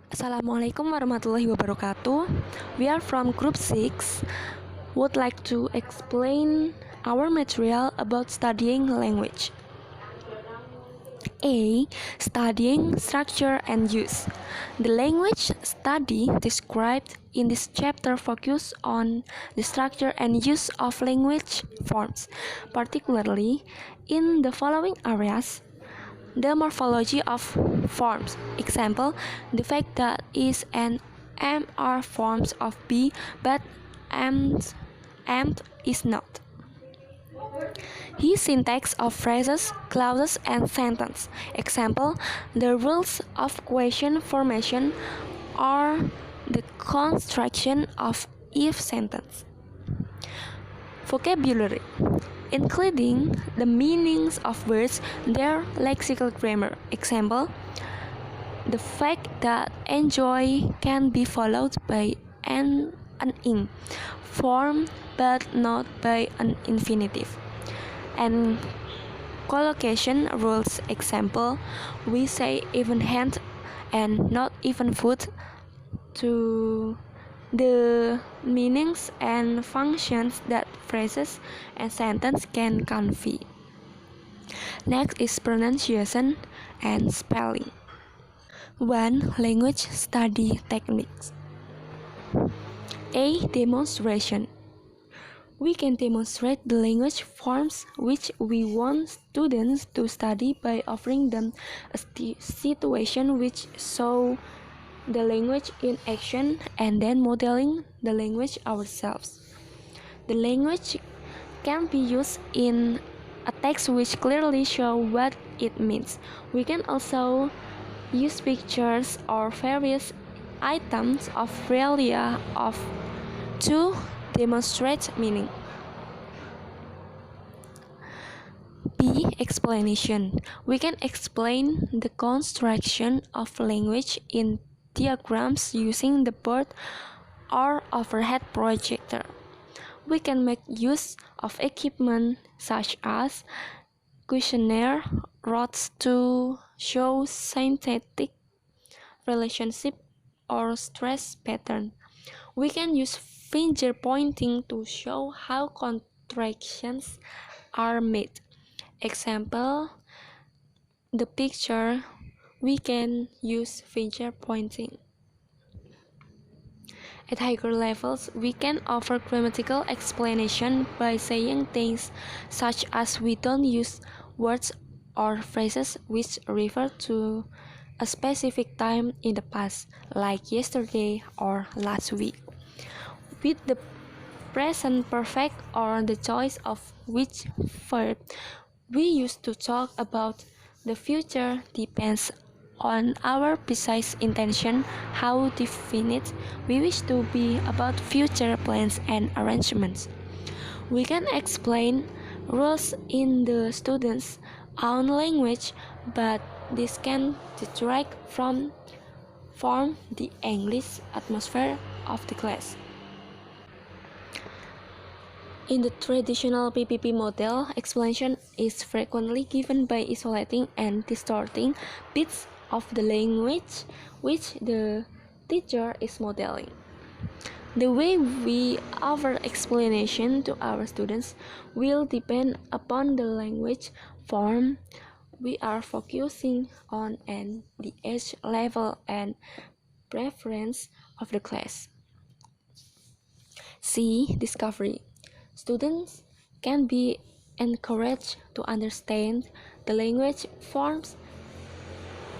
Assalamualaikum warahmatullahi wabarakatuh. We are from Group 6. Would like to explain our material about studying language. A. Studying structure and use. The language study described in this chapter focus on the structure and use of language forms, particularly in the following areas: the morphology of forms. Example, the fact that is and am are forms of be, but am is not. His syntax of phrases, clauses, and sentence. Example, the rules of question formation are the construction of if sentence. Vocabulary, including the meanings of words, their lexical grammar. Example, the fact that enjoy can be followed by an ing form but not by an infinitive. And collocation rules. Example, we say even hand and not even foot to the meanings and functions that phrases and sentence can convey. Next is pronunciation and spelling. 1. Language study techniques. A. Demonstration. We can demonstrate the language forms which we want students to study by offering them a situation which show the language in action and then modeling the language ourselves. The language can be used in a text which clearly show what it means. We can also use pictures or various items of realia of to demonstrate meaning. B. Explanation. We can explain the construction of language in diagrams using the board or overhead projector. We can make use of equipment such as questionnaire rods to show synthetic relationship or stress pattern. We can use finger pointing to show how contractions are made. Example, the picture, we can use finger pointing. At higher levels, we can offer grammatical explanation by saying things such as we don't use words or phrases which refer to a specific time in the past, like yesterday or last week, with the present perfect or the choice of which verb we use to talk about the future depends on our precise intention, how definite we wish to be about future plans and arrangements. We can explain rules in the student's own language, but this can detract from the English atmosphere of the class. In the traditional PPP model, explanation is frequently given by isolating and distorting bits of the language which the teacher is modeling. The way we offer explanation to our students will depend upon the language form we are focusing on and the age level and preference of the class. C. Discovery. Students can be encouraged to understand the language forms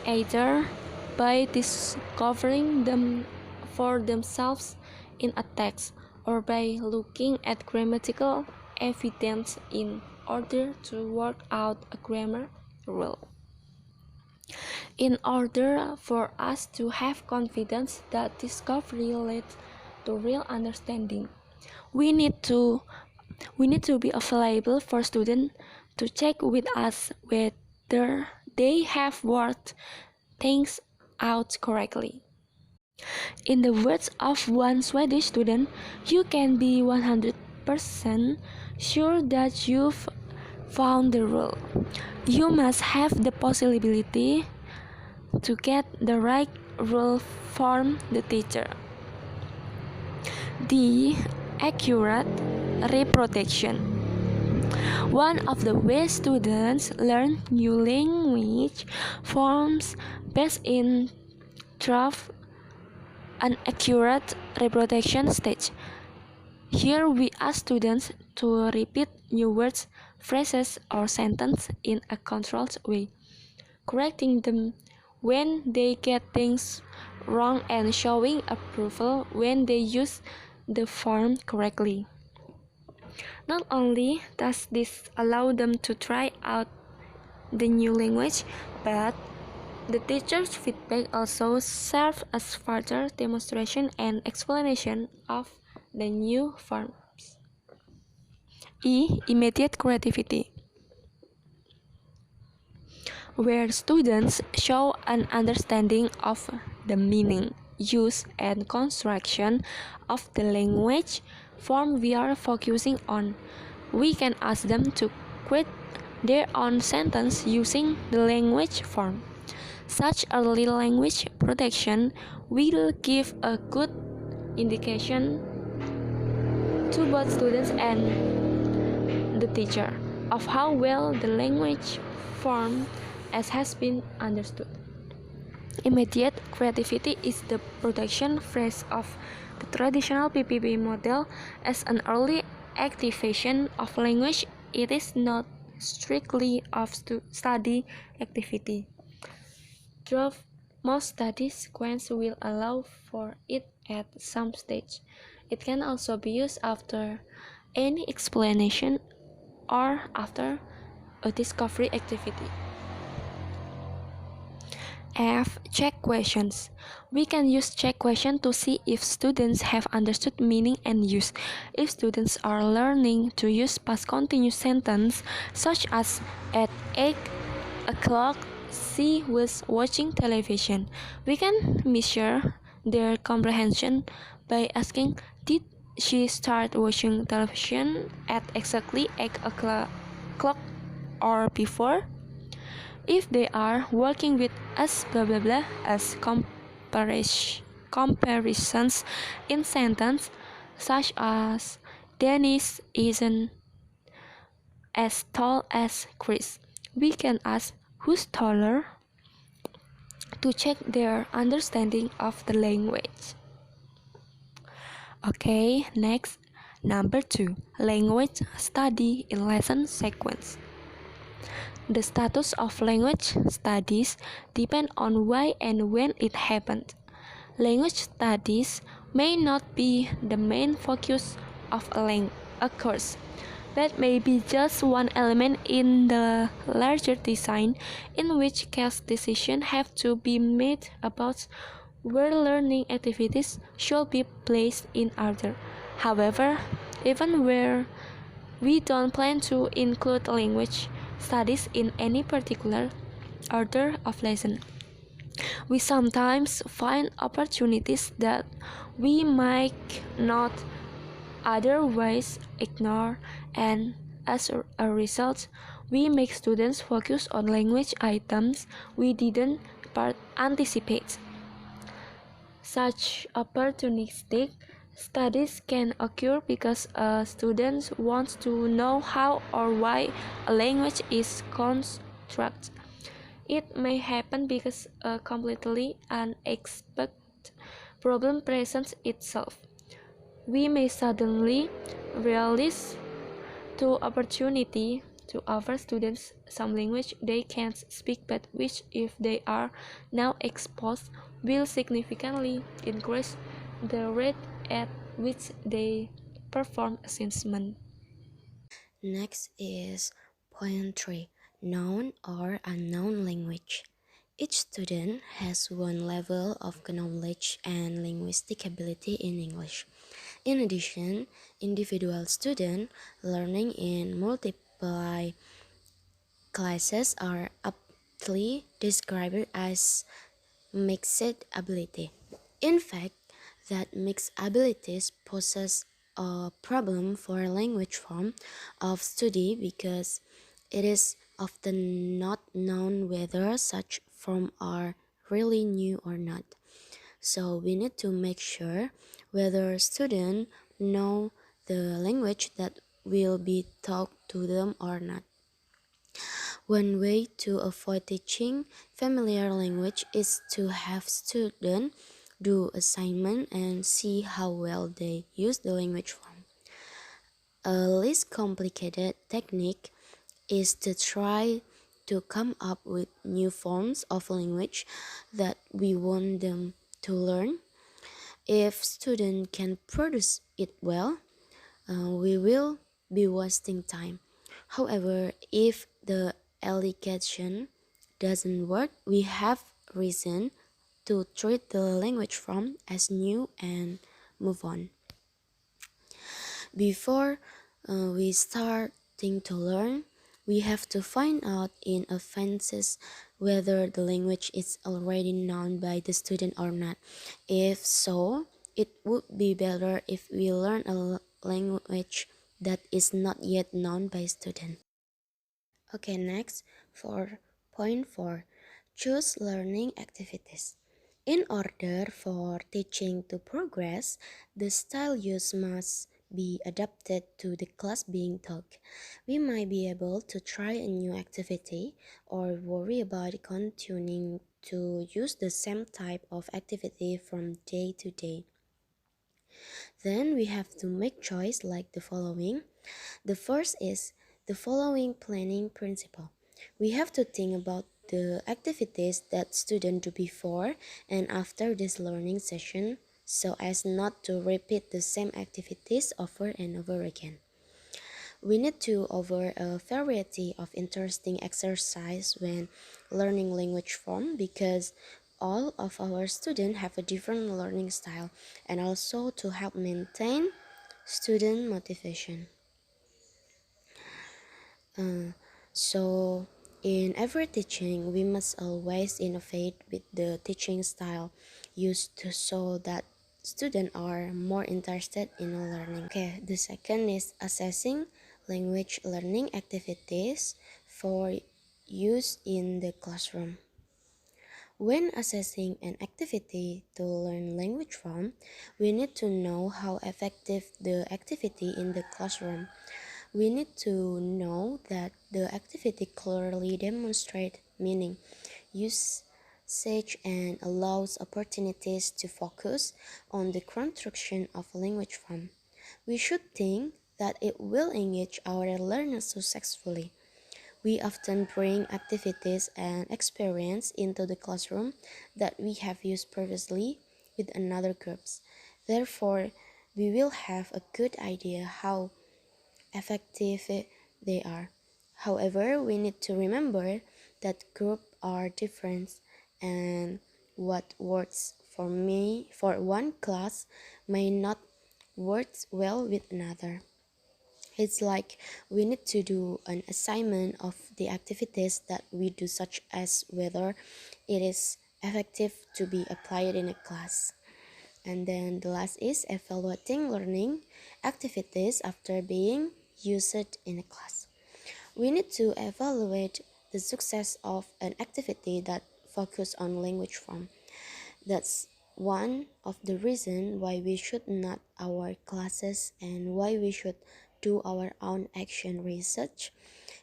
either by discovering them for themselves in a text or by looking at grammatical evidence in order to work out a grammar rule. In order for us to have confidence that discovery leads to real understanding, we need to be available for students to check with us whether they have worked things out correctly. In the words of one Swedish student, you can be 100% sure that you've found the rule. You must have the possibility to get the right rule form the teacher. The accurate reproduction. One of the ways students learn new language forms based in draft an accurate reproduction stage. Here we ask students to repeat new words, phrases, or sentences in a controlled way, correcting them when they get things wrong and showing approval when they use the form correctly. Not only does this allow them to try out the new language, but the teacher's feedback also serves as further demonstration and explanation of the new forms. Immediate creativity, where students show an understanding of the meaning, use, and construction of the language form we are focusing on. We can ask them to create their own sentence using the language form. Such early language protection will give a good indication to both students and the teacher of how well the language form has been understood. Immediate creativity is the production phase of the traditional PPP model. As an early activation of language, it is not strictly of study activity. Most study sequences will allow for it at some stage. It can also be used after any explanation or after a discovery activity. F. Check questions. We can use check questions to see if students have understood meaning and use. If students are learning to use past continuous sentence, such as at 8 o'clock she was watching television, we can measure their comprehension by asking, did she start watching television at exactly 8 o'clock or before? If they are working with as blah blah blah as comparisons in sentence, such as Dennis isn't as tall as Chris, we can ask who's taller to check their understanding of the language. Okay, next, number 2, language study in lesson sequence. The status of language studies depend on why and when it happened. Language studies may not be the main focus of a course, but may be just one element in the larger design, in which case decisions have to be made about where learning activities should be placed in order. However, even where we don't plan to include language studies in any particular order of lesson, we sometimes find opportunities that we might not otherwise ignore, and as a result, we make students focus on language items we didn't anticipate. Such opportunistic studies can occur because a student wants to know how or why a language is constructed. It may happen because a completely unexpected problem presents itself. We may suddenly realize the opportunity to offer students some language they can't speak, but which, if they are now exposed, will significantly increase the rate at which they perform assessment. Next is point 3, known or unknown language. Each student has one level of knowledge and linguistic ability in English. In addition, individual students learning in multiple classes are aptly described as mixed ability. In fact, that mixed abilities poses a problem for language form of study because it is often not known whether such forms are really new or not. So we need to make sure whether students know the language that will be taught to them or not. One way to avoid teaching familiar language is to have students do assignment and see how well they use the language form. A less complicated technique is to try to come up with new forms of language that we want them to learn. If students can produce it well, we will be wasting time. However, if the allegation doesn't work, we have reason to treat the language form as new and move on. Before we starting to learn, we have to find out in advance whether the language is already known by the student or not. If so, it would be better if we learn a language that is not yet known by student. Okay, next for point 4, choose learning activities. In order for teaching to progress, the style used must be adapted to the class being taught. We might be able to try a new activity or worry about continuing to use the same type of activity from day to day. Then we have to make choice like the following. The first is the following planning principle. We have to think about the activities that students do before and after this learning session so as not to repeat the same activities over and over again. We need to offer a variety of interesting exercise when learning language form because all of our students have a different learning style and also to help maintain student motivation. So in every teaching, we must always innovate with the teaching style used to so that students are more interested in learning. Okay, the second is assessing language learning activities for use in the classroom. When assessing an activity to learn language from, we need to know how effective the activity in the classroom. We need to know that the activity clearly demonstrates meaning, usage, and allows opportunities to focus on the construction of language form. We should think that it will engage our learners successfully. We often bring activities and experience into the classroom that we have used previously with another groups. Therefore, we will have a good idea how effective they are. However, we need to remember that groups are different and what works for me for one class may not work well with another. It's like we need to do an assignment of the activities that we do, such as whether it is effective to be applied in a class. And then the last is evaluating learning activities after being used in a class. We need to evaluate the success of an activity that focus on language form. That's one of the reasons why we should not our classes and why we should do our own action research.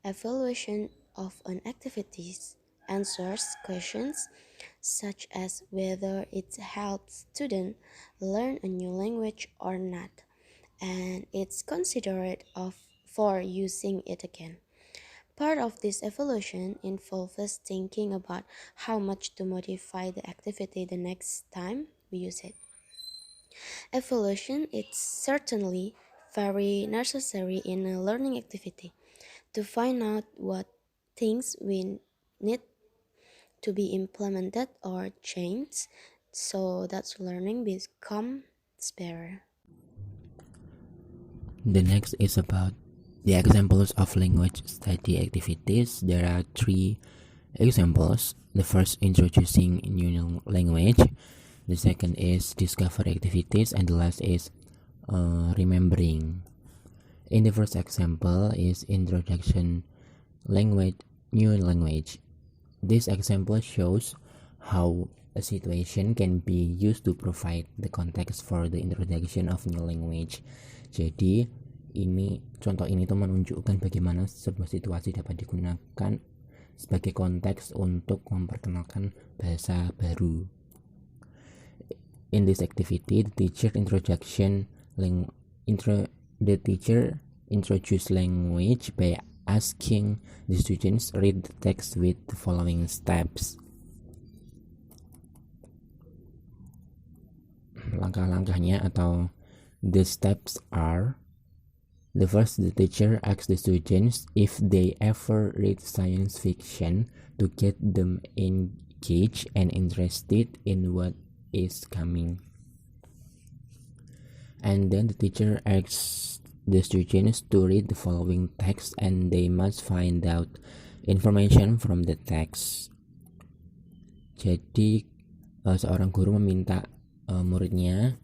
Evaluation of an activities answers questions such as whether it helps students learn a new language or not, and it's considered of for using it again. Part of this evaluation involves thinking about how much to modify the activity the next time we use it. Evaluation is certainly very necessary in a learning activity to find out what things we need to be implemented or changed so that learning becomes better. The next is about the examples of language study activities. There are three examples. The first, introducing new language. The second is discovery activities, and the last is remembering. In the first example is introduction language, new language. This example shows how a situation can be used to provide the context for the introduction of new language. Jadi contoh ini tuh menunjukkan bagaimana sebuah situasi dapat digunakan sebagai konteks untuk memperkenalkan bahasa baru. In this activity, the teacher introduce language by asking the students read the text with the following steps. Langkah-langkahnya atau the steps are: the first, the teacher asks the students if they ever read science fiction to get them engaged and interested in what is coming. And then the teacher asks the students to read the following text and they must find out information from the text. Jadi seorang guru meminta muridnya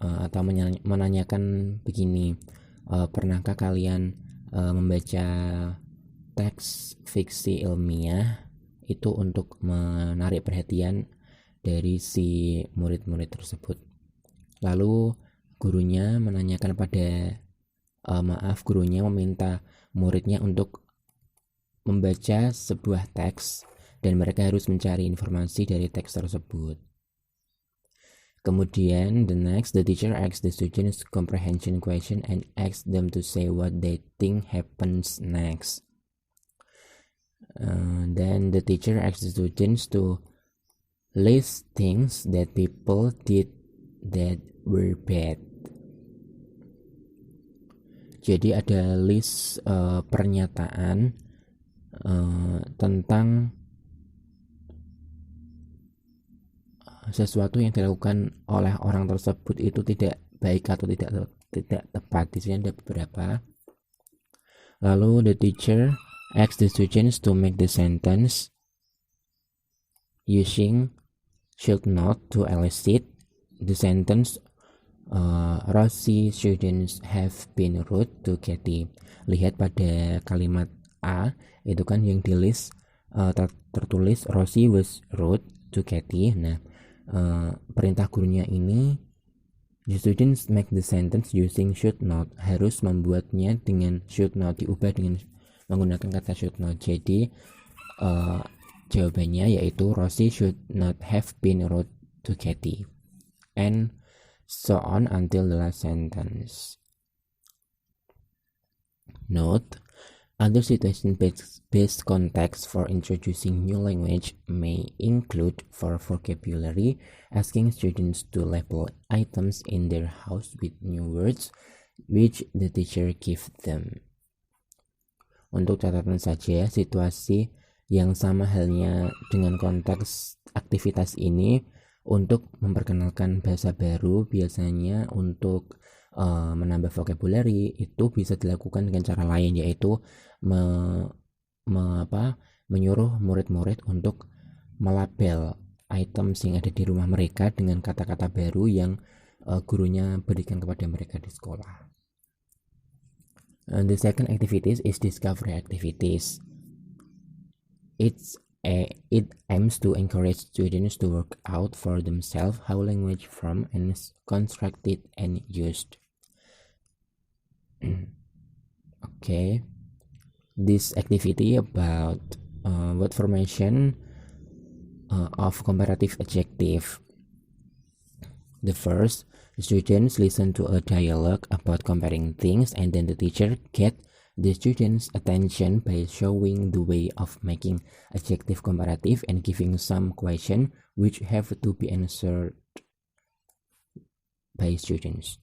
atau menanyakan begini, pernahkah kalian membaca teks fiksi ilmiah itu untuk menarik perhatian dari si murid-murid tersebut. Lalu gurunya meminta muridnya untuk membaca sebuah teks dan mereka harus mencari informasi dari teks tersebut. Kemudian the teacher asks the students comprehension question and asks them to say what they think happens next. Then the teacher asks the students to list things that people did that were bad. Jadi ada list pernyataan tentang sesuatu yang dilakukan oleh orang tersebut itu tidak baik atau tidak tepat. Di sini ada beberapa. Lalu the teacher asks the students to make the sentence using should not to elicit the sentence Rosie students have been rude to Katie. Lihat pada kalimat A itu kan yang di list tertulis Rosie was rude to Katie. Nah, perintah gurunya ini, the students make the sentence using should not, harus membuatnya dengan should not, diubah dengan menggunakan kata should not. Jadi jawabannya yaitu Rosie should not have been rude to Katie, and so on until the last sentence. Note: other situation-based context for introducing new language may include, for vocabulary, asking students to label items in their house with new words which the teacher gives them. Untuk catatan saja, situasi yang sama halnya dengan konteks aktivitas ini untuk memperkenalkan bahasa baru, biasanya untuk menambah vocabulary itu bisa dilakukan dengan cara lain, yaitu menyuruh murid-murid untuk melabel items yang ada di rumah mereka dengan kata-kata baru yang gurunya berikan kepada mereka di sekolah. The second activities is discovery activities. It aims to encourage students to work out for themselves how language form and is constructed and used. Okay, this activity about word formation of comparative adjective. The first, students listen to a dialogue about comparing things, and then the teacher get the students' attention by showing the way of making adjective comparative and giving some question which have to be answered by students.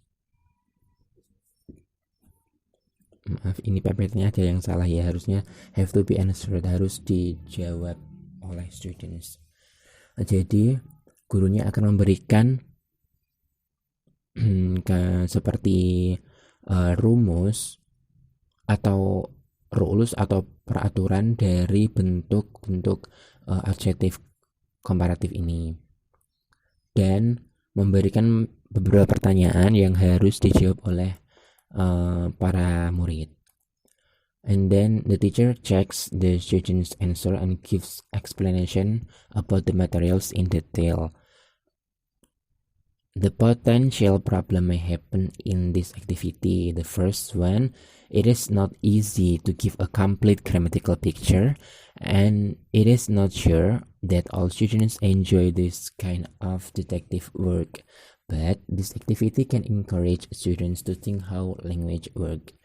Maaf, ini PPT-nya ada yang salah ya, harusnya have to be answered, harus dijawab oleh students. Jadi gurunya akan memberikan seperti rumus atau rules atau peraturan dari bentuk-bentuk adjektif komparatif ini, dan memberikan beberapa pertanyaan yang harus dijawab oleh para murid. And then the teacher checks the student's answer and gives explanation about the materials in detail. The potential problem may happen in this activity. The first one, it is not easy to give a complete grammatical picture, and it is not sure that all students enjoy this kind of detective work. But this activity can encourage students to think how language work.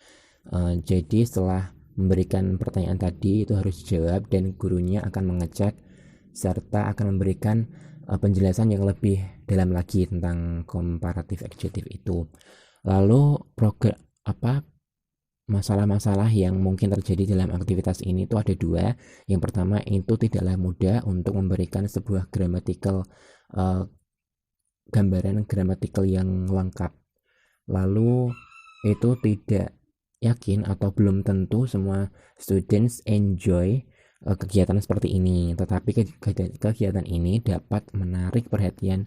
Jadi setelah memberikan pertanyaan tadi itu harus dijawab, dan gurunya akan mengecek serta akan memberikan penjelasan yang lebih dalam lagi tentang komparatif adjektif itu. Lalu masalah-masalah yang mungkin terjadi dalam aktivitas ini itu ada dua. Yang pertama, itu tidaklah mudah untuk memberikan sebuah gambaran gramatikal yang lengkap. Lalu itu tidak yakin atau belum tentu semua students enjoy kegiatan seperti ini, tetapi kegiatan ini dapat menarik perhatian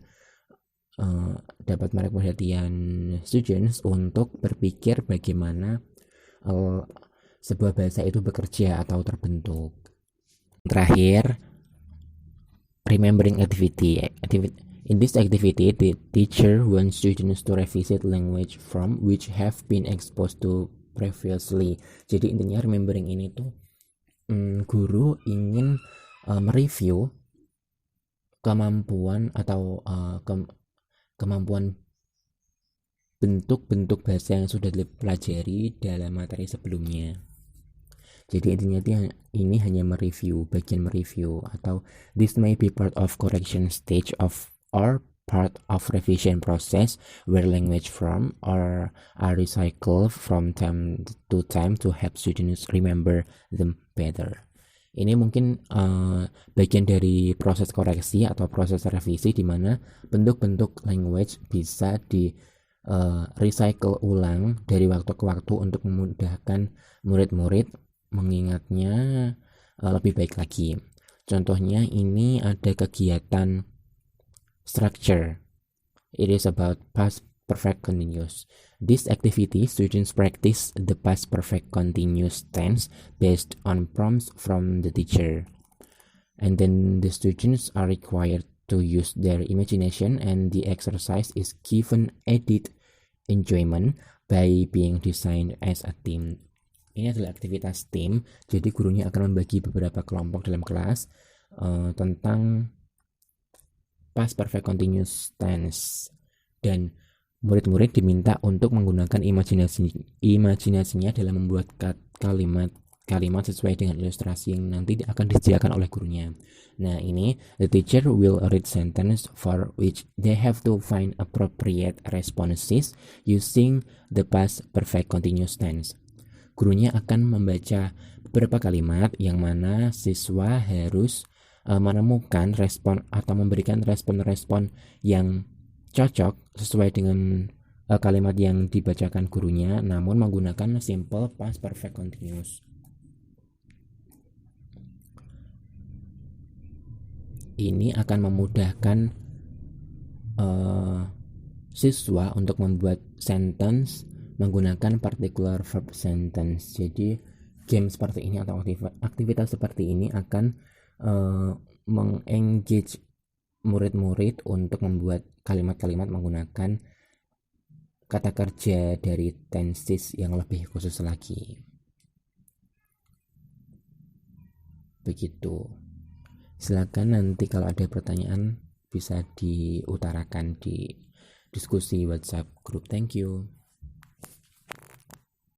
students untuk berpikir bagaimana sebuah bahasa itu bekerja atau terbentuk. Terakhir, remembering activity. In this activity, the teacher wants students to revisit language from which have been exposed to previously. Jadi intinya remembering ini tuh guru ingin mereview kemampuan atau kemampuan bentuk-bentuk bahasa yang sudah dipelajari dalam materi sebelumnya. Jadi intinya ini hanya bagian mereview, atau this may be part of correction stage or part of revision process where language from or are recycled from time to time to help students remember them better. Ini mungkin bagian dari proses koreksi atau proses revisi di mana bentuk-bentuk language bisa di recycle ulang dari waktu ke waktu untuk memudahkan murid-murid mengingatnya lebih baik lagi. Contohnya ini ada kegiatan structure. It is about past perfect continuous. This activity, students practice the past perfect continuous tense based on prompts from the teacher. And then the students are required to use their imagination, and the exercise is given added enjoyment by being designed as a team. Ini adalah aktivitas tim, jadi gurunya akan membagi beberapa kelompok dalam kelas tentang past perfect continuous tense, dan murid-murid diminta untuk menggunakan imajinasinya dalam membuat kalimat sesuai dengan ilustrasi yang nanti akan disediakan oleh gurunya. Nah, ini the teacher will read sentence for which they have to find appropriate responses using the past perfect continuous tense. Gurunya akan membaca beberapa kalimat yang mana siswa harus menemukan respon atau memberikan respon-respon yang cocok sesuai dengan kalimat yang dibacakan gurunya, namun menggunakan simple past perfect continuous. Ini akan memudahkan siswa untuk membuat sentence menggunakan particular verb sentence. Jadi game seperti ini atau aktivitas seperti ini akan mengengage murid-murid untuk membuat kalimat-kalimat menggunakan kata kerja dari tenses yang lebih khusus lagi. Begitu. Silakan nanti kalau ada pertanyaan bisa diutarakan di diskusi WhatsApp group. Thank you.